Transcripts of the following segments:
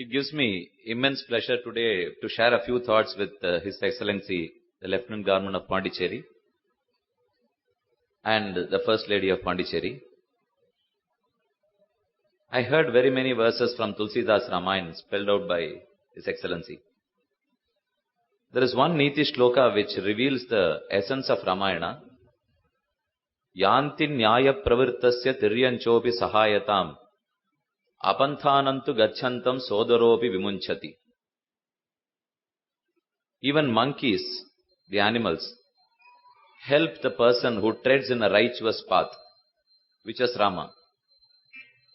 It gives me immense pleasure today to share a few thoughts with His Excellency, the Lieutenant Governor of Pondicherry and the First Lady of Pondicherry. I heard very many verses from Tulsidas Ramayana spelled out by His Excellency. There is one Niti Shloka which reveals the essence of Ramayana. Yanti Nyaya Pravirtasya Tiryanchopi Sahayatam Apanthanantu Gachantam Sodaropi Vimunchati. Even monkeys, the animals, help the person who treads in a righteous path, which is Rama.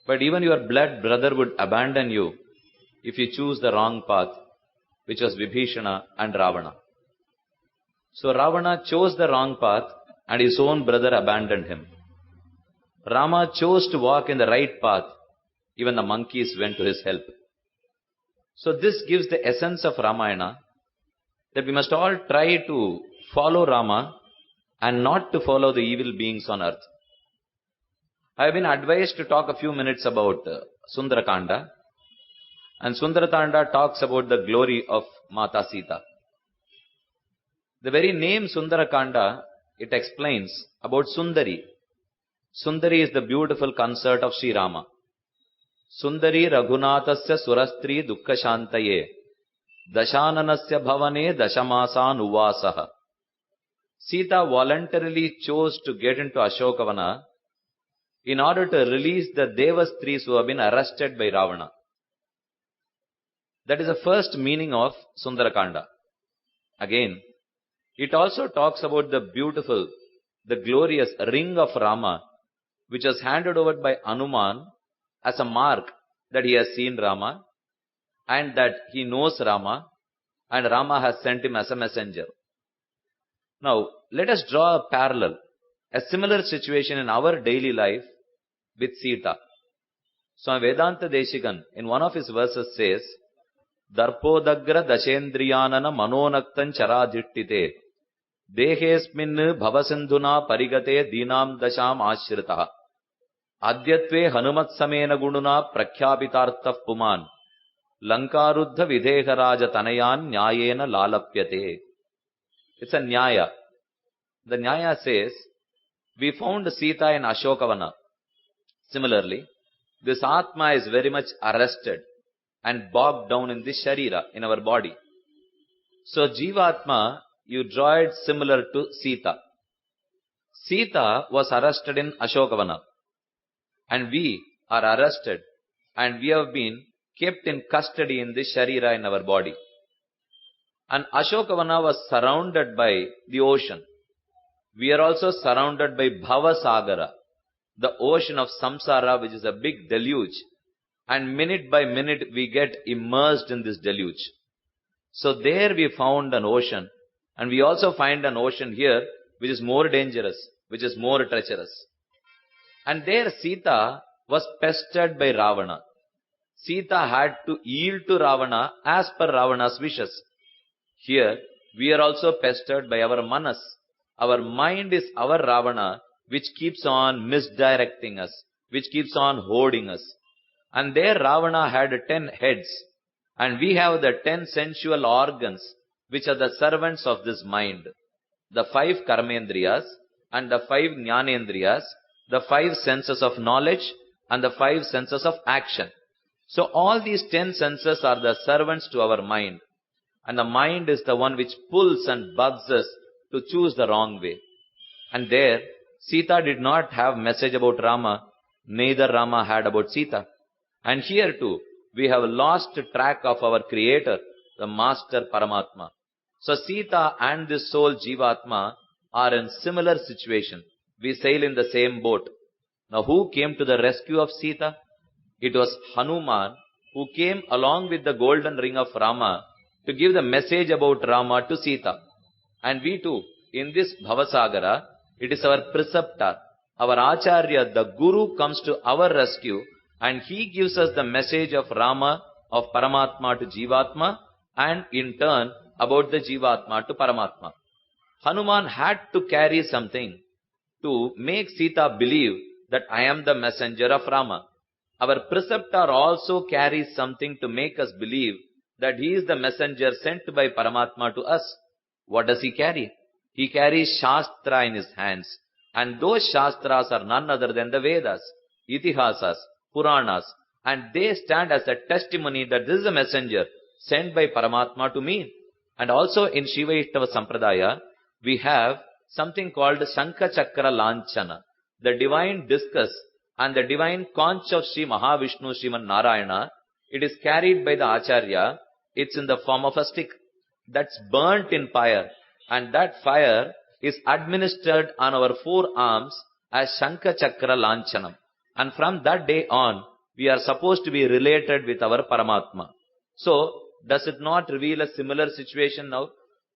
But even your blood brother would abandon you if you choose the wrong path, which was Vibhishana and Ravana. So Ravana chose the wrong path and his own brother abandoned him. Rama chose to walk in the right path. Even the monkeys went to his help. So this gives the essence of Ramayana, that we must all try to follow Rama and not to follow the evil beings on earth. I have been advised to talk a few minutes about Sundarakanda. And Sundarakanda talks about the glory of Mata Sita. The very name Sundarakanda, it explains about Sundari. Sundari is the beautiful consort of Sri Rama. Sundari Raghunathasya Surastri Dukkashantaye Dashananasya Bhavane Dashamasan Uvasaha. Sita voluntarily chose to get into Ashokavana in order to release the Devastris who have been arrested by Ravana. That is the first meaning of Sundarakanda. Again, it also talks about the beautiful, the glorious ring of Rama, which was handed over by Hanuman as a mark that he has seen Rama and that he knows Rama and Rama has sent him as a messenger. Now, let us draw a parallel, a similar situation in our daily life with Sita. So Vedanta Deshikan in one of his verses says, Darpodagra dashendriyanana manonaktan charadhittite dehesmin bhavasindhuna parigate dinam dasham ashritaha adyatve hanumatsamena gununa prakhyapitartaf puman lankaruddha videharaja tanayan nyayena lalapyate. It's a nyaya. The nyaya says, we found Sita in Ashokavana. Similarly, this Atma is very much arrested and bogged down in this Sharira, in our body. So Jivatma, you draw it similar to Sita. Sita was arrested in Ashokavana. And we are arrested and we have been kept in custody in this Sharira in our body. And Ashokavana was surrounded by the ocean. We are also surrounded by Bhavasagara, the ocean of samsara, which is a big deluge. And minute by minute we get immersed in this deluge. So there we found an ocean, and we also find an ocean here which is more dangerous, which is more treacherous. And there Sita was pestered by Ravana. Sita had to yield to Ravana as per Ravana's wishes. Here we are also pestered by our manas. Our mind is our Ravana, which keeps on misdirecting us, which keeps on hoarding us. And there Ravana had 10 heads, and we have the 10 sensual organs, which are the servants of this mind. The 5 karmendriyas, and the 5 jnanendriyas, the 5 senses of knowledge, and the 5 senses of action. So all these 10 senses are the servants to our mind. And the mind is the one which pulls and bugs us to choose the wrong way. And there, Sita did not have message about Rama, neither Rama had about Sita. And here too, we have lost track of our Creator, the Master Paramatma. So Sita and this soul Jivatma are in similar situation. We sail in the same boat. Now who came to the rescue of Sita? It was Hanuman who came along with the golden ring of Rama to give the message about Rama to Sita. And we too, in this Bhavasagara, it is our preceptor, our Acharya, the Guru comes to our rescue and he gives us the message of Rama, of Paramatma to Jivatma, and in turn about the Jivatma to Paramatma. Hanuman had to carry something to make Sita believe that I am the messenger of Rama. our preceptor also carries something to make us believe that he is the messenger sent by Paramatma to us. What does he carry? He carries Shastra in his hands. And those Shastras are none other than the Vedas, Itihasas, Puranas. And they stand as a testimony that this is a messenger sent by Paramatma to me. And also in Shiva Ishtava Sampradaya, we have something called Shankha Chakra Lanchana, the divine discus and the divine conch of Sri Mahavishnu Sriman Narayana. It is carried by the Acharya. It's in the form of a stick that's burnt in fire, and that fire is administered on our forearms as Shankha Chakra Lanchanam. And from that day on, we are supposed to be related with our Paramatma. So, does it not reveal a similar situation now?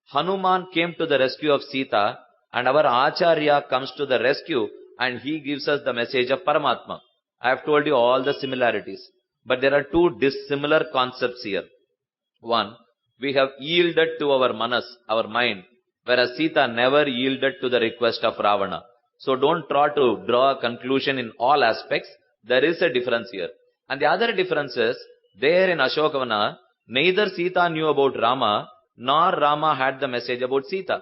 Hanuman came to the rescue of Sita, and our Acharya comes to the rescue, and he gives us the message of Paramatma. I have told you all the similarities, but there are two dissimilar concepts here. One, we have yielded to our manas, our mind, whereas Sita never yielded to the request of Ravana. So don't try to draw a conclusion in all aspects. There is a difference here. And the other difference is, there in Ashokavana, neither Sita knew about Rama, nor Rama had the message about Sita.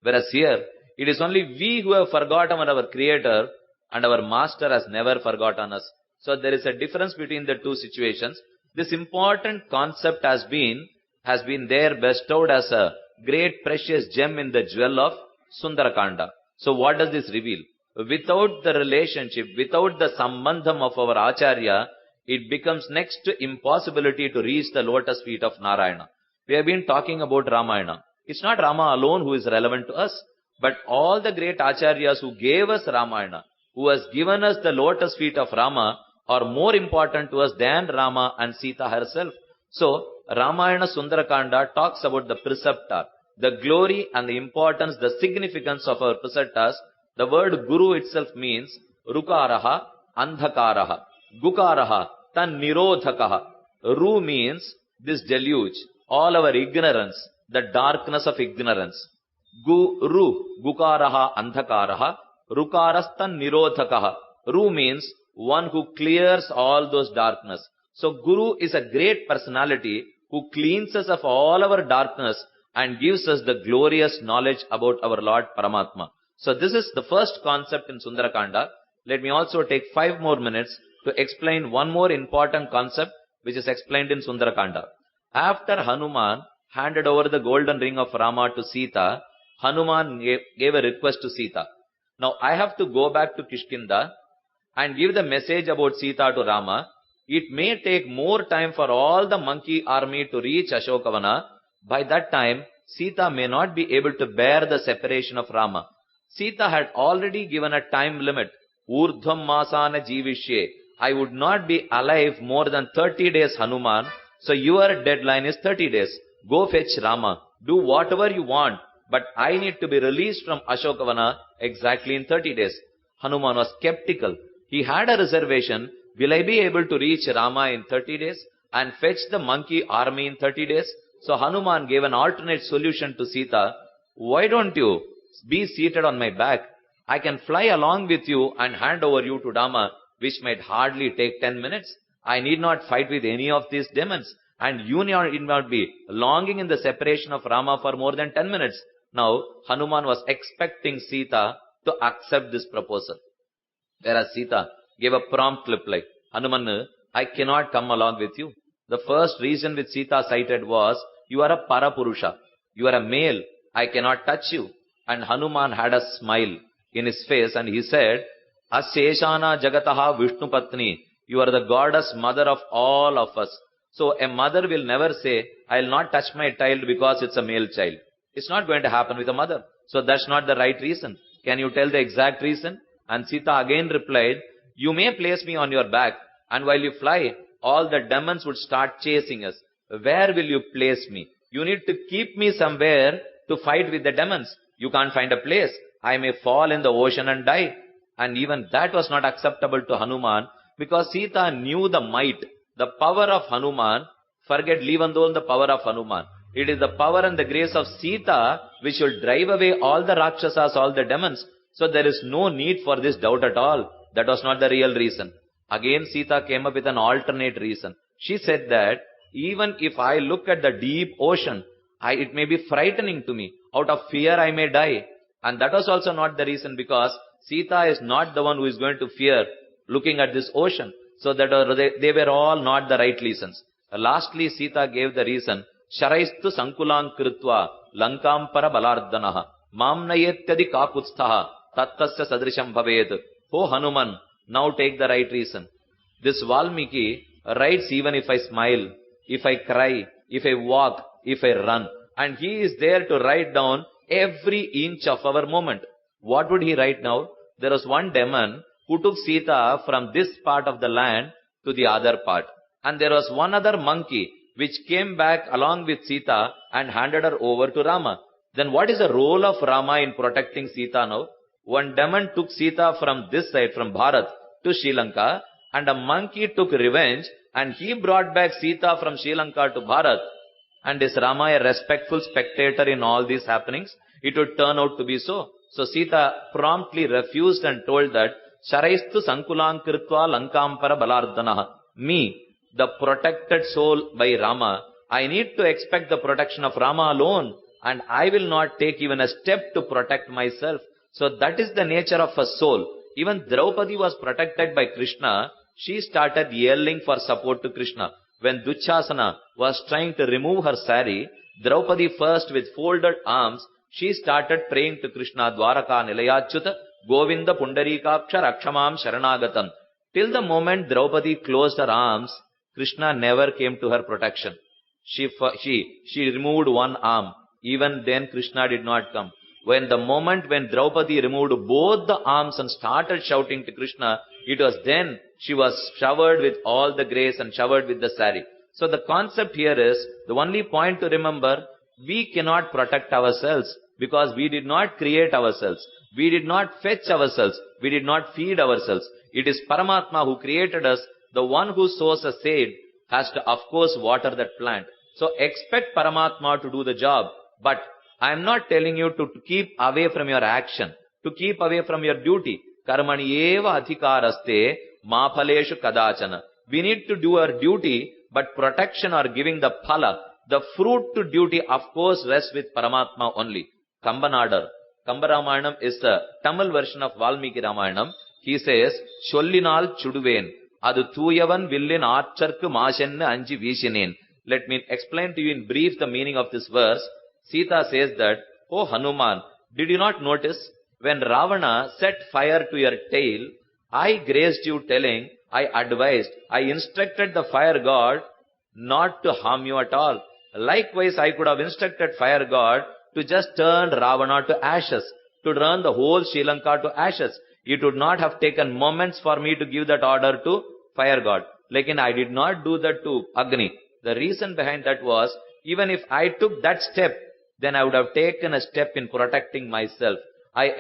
Whereas here, it is only we who have forgotten our Creator, and our Master has never forgotten us. So there is a difference between the two situations. This important concept has been there bestowed as a great precious gem in the jewel of Sundarakanda. So what does this reveal? Without the relationship, without the sambandham of our Acharya, it becomes next to impossibility to reach the lotus feet of Narayana. We have been talking about Ramayana. It's not Rama alone who is relevant to us, but all the great Acharyas who gave us Ramayana, who has given us the lotus feet of Rama, are more important to us than Rama and Sita herself. So, Ramayana Sundarakanda talks about the preceptor, the glory and the importance, the significance of our preceptors. The word Guru itself means Rukaraha, Andhakaraha, Gukaraha, Tan Nirodhakaha. Ru means this deluge, all our ignorance, the darkness of ignorance. Guru, Gukaraha, Andhakaraha, Rukarastan Nirodhakaha. Ru means one who clears all those darkness. So Guru is a great personality who cleans us of all our darkness and gives us the glorious knowledge about our Lord Paramatma. So this is the first concept in Sundarakanda. Let me also take 5 more minutes to explain one more important concept which is explained in Sundarakanda. After Hanuman handed over the golden ring of Rama to Sita, Hanuman gave a request to Sita. Now I have to go back to Kishkinda and give the message about Sita to Rama. It may take more time for all the monkey army to reach Ashokavana. By that time, Sita may not be able to bear the separation of Rama. Sita had already given a time limit. Urdhvam masana jivishye. I would not be alive more than 30 days, Hanuman. So your deadline is 30 days. Go fetch Rama. Do whatever you want. But I need to be released from Ashokavana exactly in 30 days. Hanuman was skeptical. He had a reservation. Will I be able to reach Rama in 30 days and fetch the monkey army in 30 days? So Hanuman gave an alternate solution to Sita. Why don't you be seated on my back? I can fly along with you and hand over you to Rama, which might hardly take 10 minutes. I need not fight with any of these demons. And you need not be longing in the separation of Rama for more than 10 minutes. Now, Hanuman was expecting Sita to accept this proposal. Whereas Sita gave a prompt reply. Hanuman, I cannot come along with you. The first reason which Sita cited was, you are a Parapurusha. You are a male. I cannot touch you. And Hanuman had a smile in his face and he said, Aseshana Jagataha Vishnu Patni. You are the goddess mother of all of us. So a mother will never say, I will not touch my child because it's a male child. It's not going to happen with a mother. So that's not the right reason. Can you tell the exact reason? And Sita again replied, you may place me on your back, and while you fly, all the demons would start chasing us. Where will you place me? You need to keep me somewhere to fight with the demons. You can't find a place. I may fall in the ocean and die. And even that was not acceptable to Hanuman, because Sita knew the might, the power of Hanuman. Forget, leave alone the power of Hanuman. It is the power and the grace of Sita which will drive away all the Rakshasas, all the demons. So there is no need for this doubt at all. That was not the real reason. Again Sita came up with an alternate reason. She said that even if I look at the deep ocean, it may be frightening to me. Out of fear I may die. And that was also not the reason, because Sita is not the one who is going to fear looking at this ocean. So that they were all not the right reasons. Lastly, Sita gave the reason, Sharaistu sankulang kritva lankampara balardanaha mamnayetyadi kakutsthaha tattasya sadrisham bhaved. Oh Hanuman, now take the right reason. This Valmiki writes even if I smile, if I cry, if I walk, if I run. And he is there to write down every inch of our moment. What would he write now? There was one demon who took Sita from this part of the land to the other part. And there was one other monkey which came back along with Sita and handed her over to Rama. Then what is the role of Rama in protecting Sita now? One demon took Sita from this side, from Bharat to Sri Lanka, and a monkey took revenge and he brought back Sita from Sri Lanka to Bharat. And is Rama a respectful spectator in all these happenings? It would turn out to be so. So Sita promptly refused and told that, Sharaistu sankulang kritva lankampara balardanaha. Me, the protected soul by Rama, I need to expect the protection of Rama alone, and I will not take even a step to protect myself. So that is the nature of a soul. Even Draupadi was protected by Krishna. She started yelling for support to Krishna. When Dushasana was trying to remove her sari, Draupadi first with folded arms, she started praying to Krishna, Dwaraka Nilayachyuta, Govinda Pundarikaksha Rakshamam Sharanagatam. Till the moment Draupadi closed her arms, Krishna never came to her protection. She removed one arm. Even then Krishna did not come. When Draupadi removed both the arms and started shouting to Krishna, it was then she was showered with all the grace and showered with the sari. So the concept here is, the only point to remember, we cannot protect ourselves because we did not create ourselves. We did not fetch ourselves. We did not feed ourselves. It is Paramatma who created us. The one who sows a seed has to, of course, water that plant. So expect Paramatma to do the job. But I am not telling you to keep away from your action, to keep away from your duty. Karmani eva adhikaraste ma phaleshu kadachana. We need to do our duty, but protection or giving the phala, the fruit to duty, of course, rests with Paramatma only. Kambanadar. Kamba Ramayanam is the Tamil version of Valmiki Ramayanam. He says, Sollinal chuduven, adu thuyavan villin archarku maashennu anji veeshineen. Let me explain to you in brief the meaning of this verse. Sita says that, Oh Hanuman, did you not notice, when Ravana set fire to your tail, I graced you telling, I advised, I instructed the fire god not to harm you at all. Likewise, I could have instructed fire god to just turn Ravana to ashes, to turn the whole Sri Lanka to ashes. It would not have taken moments for me to give that order to fire god. Lekin I did not do that to Agni. The reason behind that was, even if I took that step, then I would have taken a step in protecting myself. I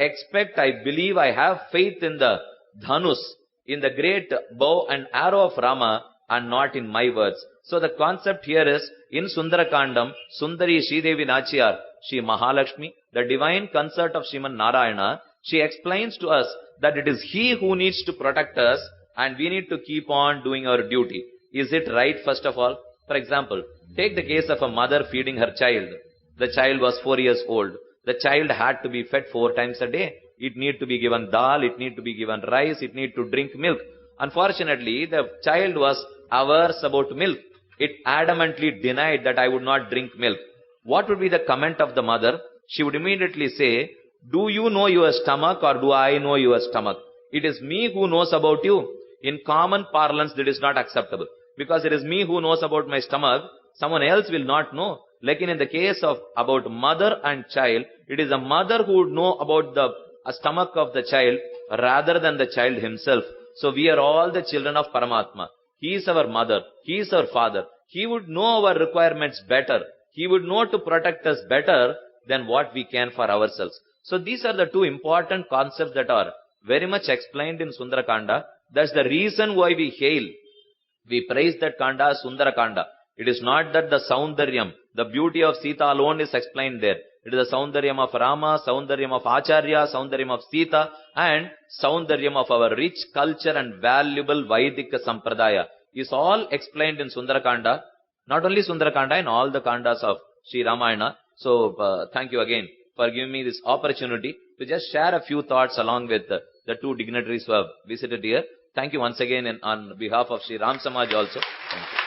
believe, I have faith in the Dhanus, in the great bow and arrow of Rama, and not in my words. So the concept here is, in Sundarakandam, Sundari Sridevi Nachiyar, Shri Mahalakshmi, the divine consort of Sriman Narayana, she explains to us that it is he who needs to protect us, and we need to keep on doing our duty. Is it right, first of all? For example, take the case of a mother feeding her child. The child was 4 years old. The child had to be fed 4 times a day. It need to be given dal, it need to be given rice, it need to drink milk. Unfortunately, the child was averse about milk. It adamantly denied that I would not drink milk. What would be the comment of the mother? She would immediately say, do you know your stomach or do I know your stomach? It is me who knows about you. In common parlance, that is not acceptable. Because it is me who knows about my stomach, someone else will not know. Like in the case of about mother and child, it is a mother who would know about the stomach of the child rather than the child himself. So we are all the children of Paramatma. He is our mother. He is our father. He would know our requirements better. He would know to protect us better than what we can for ourselves. So these are the two important concepts that are very much explained in Sundarakanda. That's the reason why we hail. We praise that Kanda, Sundarakanda. It is not that the Saundaryam, the beauty of Sita alone is explained there. It is the Saundaryam of Rama, Saundaryam of Acharya, Saundaryam of Sita, and Saundaryam of our rich culture and valuable Vaidika Sampradaya. Is all explained in Sundarakanda. Not only Sundarakanda, in all the Kandas of Sri Ramayana. So, thank you again for giving me this opportunity to just share a few thoughts along with the two dignitaries who have visited here. Thank you once again on behalf of Sri Ram Samaj also. Thank you.